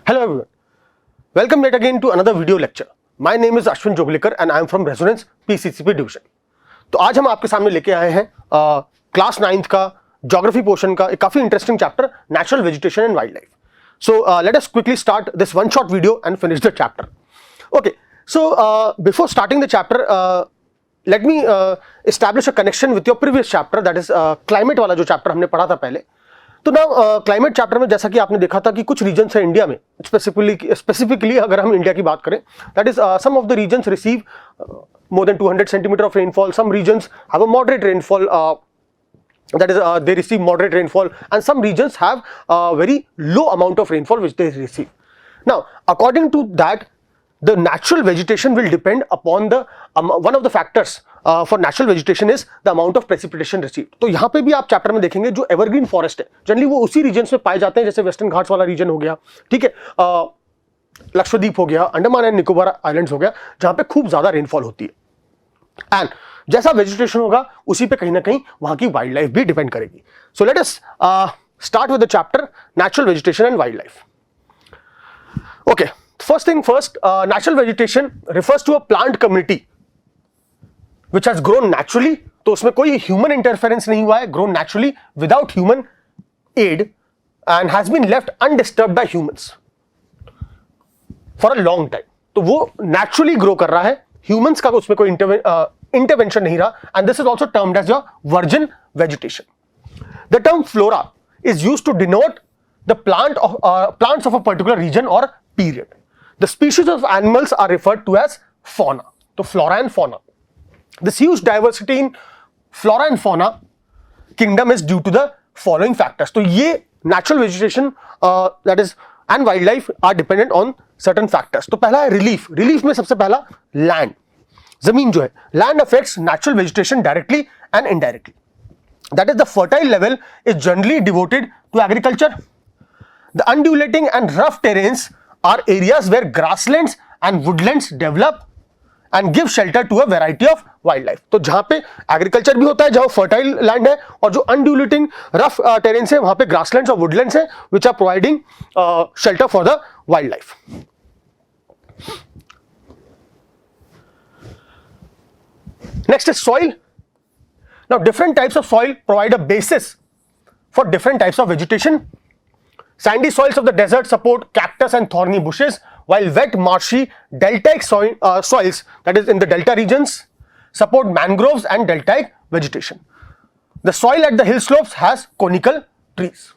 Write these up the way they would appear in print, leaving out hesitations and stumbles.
Hello everyone, welcome yet again to another video lecture. My name is Ashwin Joglekar and I am from Resonance PCCP division. तो आज हम आपके सामने लेके आए हैं क्लास 9th का ज्योग्राफी पोर्शन का एक काफी interesting chapter natural vegetation and wild life. So let us quickly start this one shot video and finish the chapter. Okay, so before starting the chapter let me establish a connection with your previous chapter, that is climate वाला जो chapter हमने पढ़ा था पहले. तो ना climate chapter में जैसा कि आपने देखा था कि कुछ रीजन्स है इंडिया में, स्पेसिफिकली अगर हम इंडिया की बात करें, that is some of the reasons receive more than 200 centimeter of rainfall. Some regions have a moderate rainfall, that is they receive moderate rainfall, and some regions have a very low amount of rainfall which they receive. Now according to that, the natural vegetation will depend upon the one of the factors for natural vegetation is the amount of precipitation received. तो यहाँ पे भी आप chapter में देखेंगे जो evergreen forest है generally वो उसी रीजन्स में पाए जाते हैं, जैसे वेस्टर्न घाट्स वाला रीजन हो गया, ठीक है, लक्षद्वीप हो गया, अंडमान एंड निकोबार आइलैंड्स हो गया, जहां पे खूब ज्यादा रेनफॉल होती है. एंड जैसा वेजिटेशन होगा उसी पे कहीं ना कहीं वहां की वाइल्ड लाइफ भी डिपेंड करेगी. So let us start with the chapter natural vegetation and wild life. Okay, first thing first, natural vegetation refers to a plant community which has grown naturally. तो उसमें कोई ह्यूमन इंटरफेरेंस नहीं हुआ है, grown naturally without human aid and has been left undisturbed by humans for a long time. तो वो naturally grow कर रहा है, ह्यूमंस का उसमें कोई इंटरवेंशन नहीं रहा, and this is also termed as your virgin vegetation. The term flora is used to denote the plants of a particular region और period. The species of animals are referred to as fauna. तो flora and fauna, this huge diversity in flora and fauna kingdom is due to the following factors. तो ये natural vegetation that is and wild life are dependent on certain factors. तो पहला है relief. Relief में सबसे पहला land, जमीन जो है. Land affects natural vegetation directly and indirectly. That is the fertile level is generally devoted to agriculture. The undulating and rough terrains are areas where grasslands and woodlands develop and give shelter to a variety of wild life. तो जहां पे agriculture भी होता है, जहां fertile land है, और जो अनड्यूलेटिंग रफ टेरेन्स है वहां पे ग्रासलैंड्स और वुडलैंड्स है which are providing shelter for the wild life. Next is soil. Now different types of soil provide a basis for different types of vegetation. Sandy soils of the desert support cactus and thorny bushes, while wet marshy deltaic soils, that is in the delta regions, support mangroves and deltaic vegetation. The soil at the hill slopes has conical trees.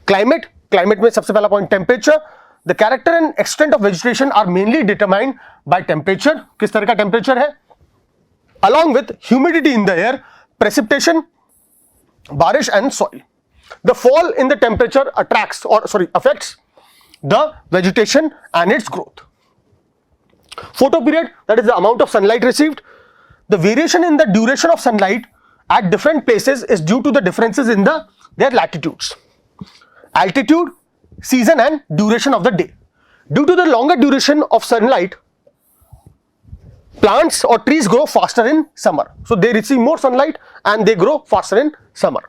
Climate में सबसे पहला point temperature. The character and extent of vegetation are mainly determined by temperature. किस तरह का temperature है? Along with humidity in the air, precipitation, बारिश and soil. The fall in the temperature affects the vegetation and its growth. Photo period, that is the amount of sunlight received. The variation in the duration of sunlight at different places is due to the differences in their latitudes. Altitude, season and duration of the day. Due to the longer duration of sunlight, plants or trees grow faster in summer. So they receive more sunlight and they grow faster in summer.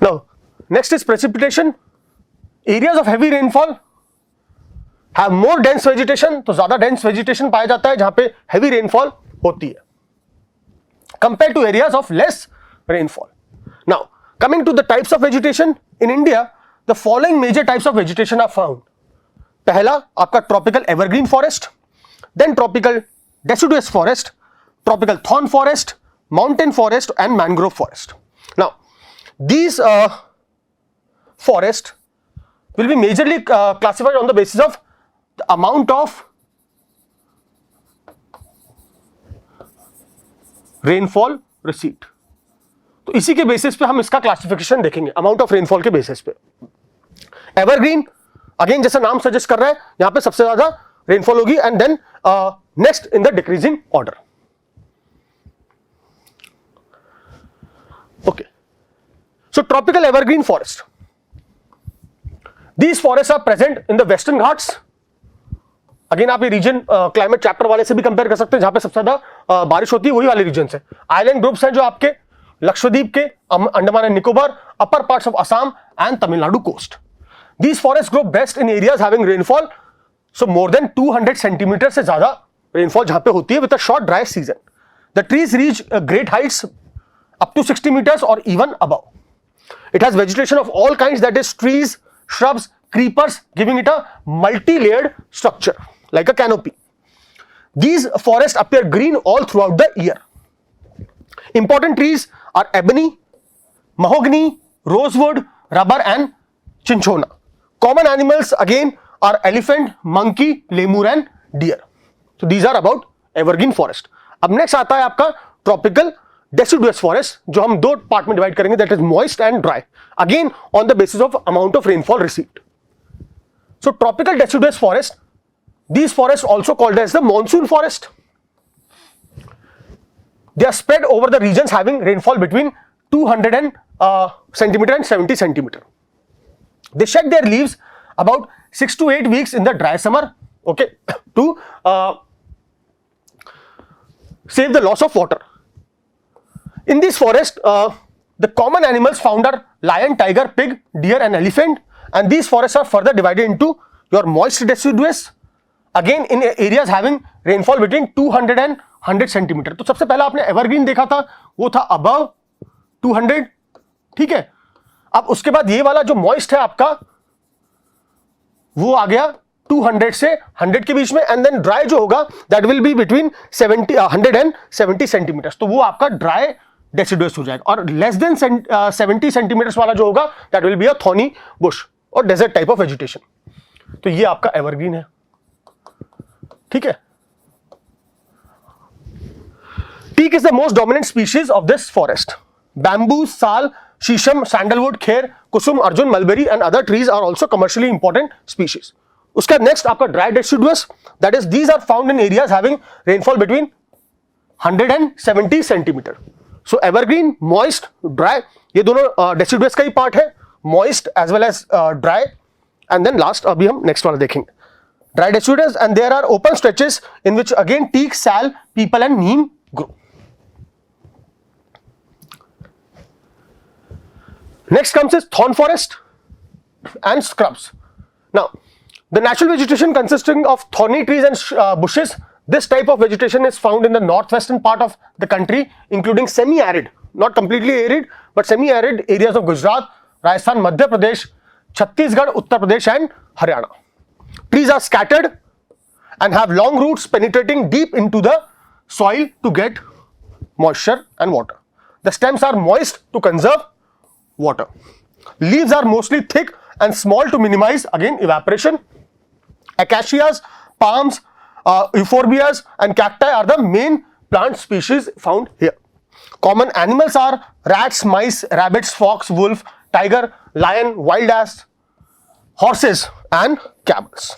Now next is precipitation. Areas of heavy rainfall have more dense vegetation. तो ज्यादा dense vegetation पाया जाता है जहां पे heavy rainfall होती है compared to areas of less rainfall. Now coming to the types of vegetation in India, the following major types of vegetation are found. पहला आपका tropical evergreen forest, then tropical deciduous forest, tropical thorn forest, mountain forest and mangrove forest. Now these forest will be majorly classified on the basis of the amount of rainfall received. तो इसी के basis पे हम इसका classification देखेंगे, amount of rainfall के basis पे. Evergreen again जैसा नाम सजेस्ट कर रहा है, यहां पे सबसे ज्यादा रेनफॉल होगी, and then next in the decreasing order. Okay, so tropical evergreen forest, these forest are present in the western Ghats. अगेन आप ये रीजन क्लाइमेट चैप्टर वाले से भी कंपेयर कर सकते हैं, जहां पे सबसे ज्यादा बारिश होती है वही वाले रीजन है. आइलैंड ग्रुप्स हैं जो आपके Lakshadweep ke, Andaman and Nicobar, upper parts of Assam and Tamil Nadu coast. These forests grow best in areas having rainfall, so more than 200 centimeters से ज़्यादा rainfall जहाँ पे होती है with a short dry season. The trees reach great heights up to 60 meters or even above. It has vegetation of all kinds, that is trees, shrubs, creepers, giving it a multi-layered structure like a canopy. These forests appear green all throughout the year. Important trees are ebony, mahogany, rosewood, rubber and cinchona. Common animals again are elephant, monkey, lemur and deer. So these are about evergreen forest. अब next आता है आपका tropical deciduous forest, जो हम दो part में divide करेंगे, that is moist and dry, again on the basis of amount of rainfall received. So tropical deciduous forest, these forests also called as the monsoon forest. They are spread over the regions having rainfall between 200 centimeter and 70 centimeter. They shed their leaves about 6 to 8 weeks in the dry summer, okay, to save the loss of water. In this forest, the common animals found are lion, tiger, pig, deer and elephant, and these forests are further divided into your moist deciduous, again in areas having rainfall between 200 and 100 centimeter. तो सबसे पहला आपने evergreen देखा था, वो था above 200, ठीक है. अब उसके बाद ये वाला जो मॉइस्ट है आपका, वो आ गया 200 से 100 के बीच में, एंड देन ड्राई जो होगा that will be between 100 and 70 centimetres, तो वो आपका ड्राई डेसिडुअस हो जाएगा. और लेस देन 70 सेंटीमीटर्स वाला जो होगा that will be a thorny Bush और डेजर्ट टाइप ऑफ वेजिटेशन. तो ये आपका एवरग्रीन है, ठीक है. Teak is the most dominant species of this forest. Bamboo, sal, shisham, sandalwood, kher, kusum, arjun, mulberry and other trees are also commercially important species. उसका next आपका dry deciduous, that is these are found in areas having rainfall between 100 and 70 centimeter. So evergreen, moist, dry, ये दोनों deciduous का ही part है, moist as well as dry. And then last अभी हम next वाला देखेंगे. Dry deciduous, and there are open stretches in which again teak, sal, peepal and neem grow. Next comes is thorn forest and scrubs. Now, the natural vegetation consisting of thorny trees and bushes, this type of vegetation is found in the northwestern part of the country, including semi-arid, not completely arid, but semi-arid areas of Gujarat, Rajasthan, Madhya Pradesh, Chhattisgarh, Uttar Pradesh and Haryana. Trees are scattered and have long roots penetrating deep into the soil to get moisture and water. The stems are moist to conserve water. Leaves are mostly thick and small to minimize again evaporation. Acacias, palms, euphorbias and cacti are the main plant species found here. Common animals are rats, mice, rabbits, fox, wolf, tiger, lion, wild ass, horses and camels,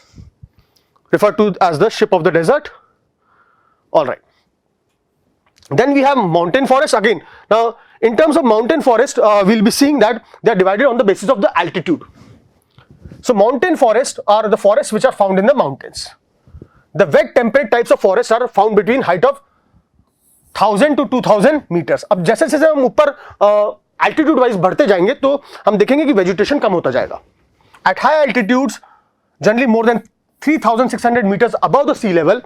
referred to as the sheep of the desert. All right. Then we have mountain forest again. Now, in terms of mountain forest, we'll be seeing that they are divided on the basis of the altitude. So, mountain forests are the forests which are found in the mountains. The wet temperate types of forests are found between height of 1000 to 2000 meters. अब जैसे जैसे हम ऊपर altitude wise बढ़ते जाएंगे तो हम देखेंगे कि vegetation कम होता जाएगा. At high altitudes, generally more than 3600 meters above the sea level,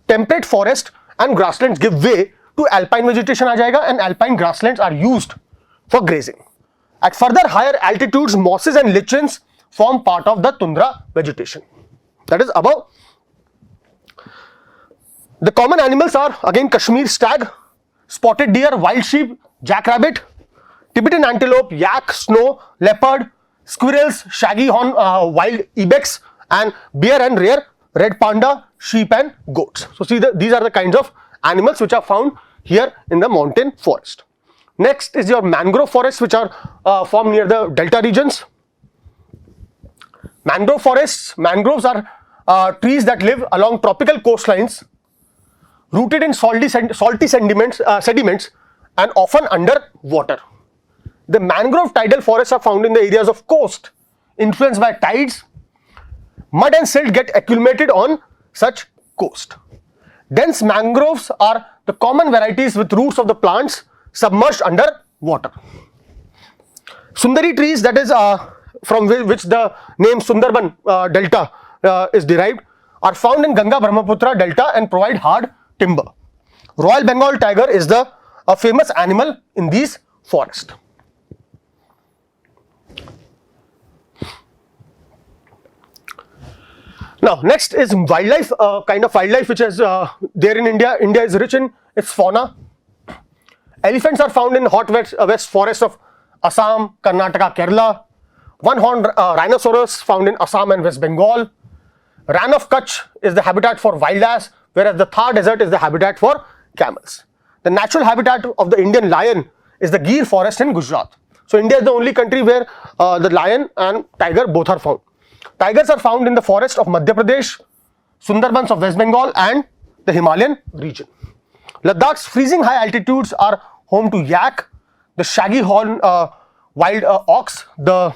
temperate forest and grasslands give way to alpine vegetation आ जाएगा, and alpine grasslands are used for grazing. At further higher altitudes, mosses and lichens form part of the tundra vegetation, that is above. The common animals are again Kashmir stag, spotted deer, wild sheep, jackrabbit, Tibetan antelope, yak, snow leopard, squirrels, shaggy horn, wild ibex, and bear and rare red panda, sheep and goats. So see, these are the kinds of animals which are found here in the mountain forest. Next is your mangrove forests, which are formed near the delta regions. Mangrove forests, mangroves are trees that live along tropical coastlines, rooted in salty sediments and often under water. The mangrove tidal forests are found in the areas of coast influenced by tides. Mud and silt get accumulated on such coast. Dense mangroves are the common varieties with roots of the plants submerged under water. Sundari trees, that is from which the name Sundarban delta is derived, are found in Ganga Brahmaputra delta and provide hard timber. Royal Bengal tiger is a famous animal in these forests. Now next is wildlife, kind of wildlife which is there in India. India is rich in its fauna. Elephants are found in hot west forests of Assam, Karnataka, Kerala. One-horned rhinoceros found in Assam and West Bengal. Ran of Kutch is the habitat for wild ass, whereas the Thar desert is the habitat for camels. The natural habitat of the Indian lion is the Gir forest in Gujarat. So India is the only country where the lion and tiger both are found. Tigers are found in the forest of Madhya Pradesh, Sundarbans of West Bengal and the Himalayan region. Ladakh's freezing high altitudes are home to yak, the shaggy horn wild ox, the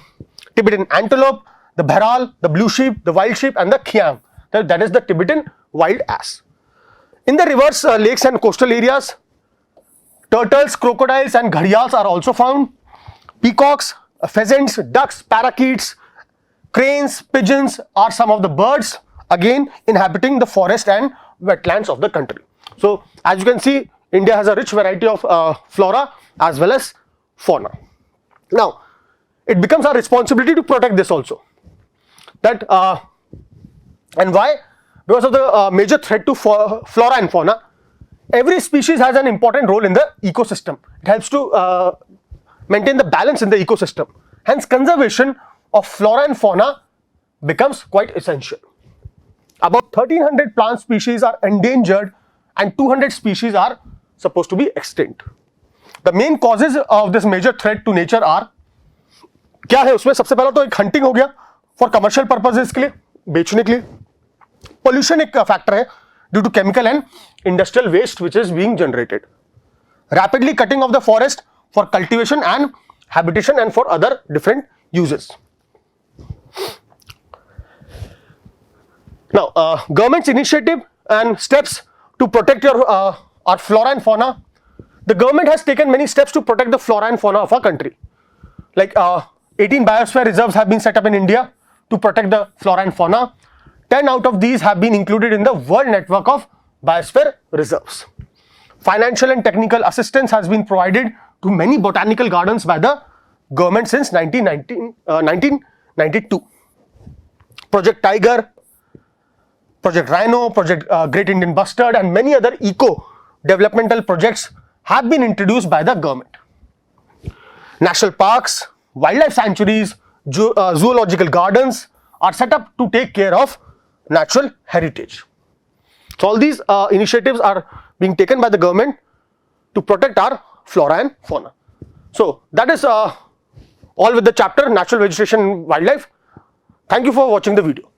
Tibetan antelope, the bharal, the blue sheep, the wild sheep and the khiang. That is the Tibetan wild ass. In the rivers, lakes and coastal areas, turtles, crocodiles and gharials are also found. Peacocks, pheasants, ducks, parakeets, cranes, pigeons are some of the birds again inhabiting the forest and wetlands of the country. So as you can see, India has a rich variety of flora as well as fauna. Now it becomes our responsibility to protect this also. That and why? Because of the major threat to flora and fauna. Every species has an important role in the ecosystem. It helps to maintain the balance in the ecosystem. Hence conservation of flora and fauna becomes quite essential. About 1300 plant species are endangered and 200 species are supposed to be extinct. The main causes of this major threat to nature are, क्या है उसमें? सबसे पहला तो एक hunting हो गया for commercial purposes के लिए, बेचने के लिए. पोल्यूशन एक फैक्टर है due to chemical and industrial waste which is being generated. Rapidly cutting off the forest for cultivation and habitation and for other different uses. Now, government's initiative and steps to protect our flora and fauna. The government has taken many steps to protect the flora and fauna of our country. Like 18 biosphere reserves have been set up in India to protect the flora and fauna. 10 out of these have been included in the World Network of Biosphere Reserves. Financial and technical assistance has been provided to many botanical gardens by the government since 1992. Project Tiger, Project Rhino, Project Great Indian Bustard and many other eco-developmental projects have been introduced by the government. National parks, wildlife sanctuaries, zoological gardens are set up to take care of natural heritage. So all these initiatives are being taken by the government to protect our flora and fauna. So that is all with the chapter Natural Vegetation and Wildlife. Thank you for watching the video.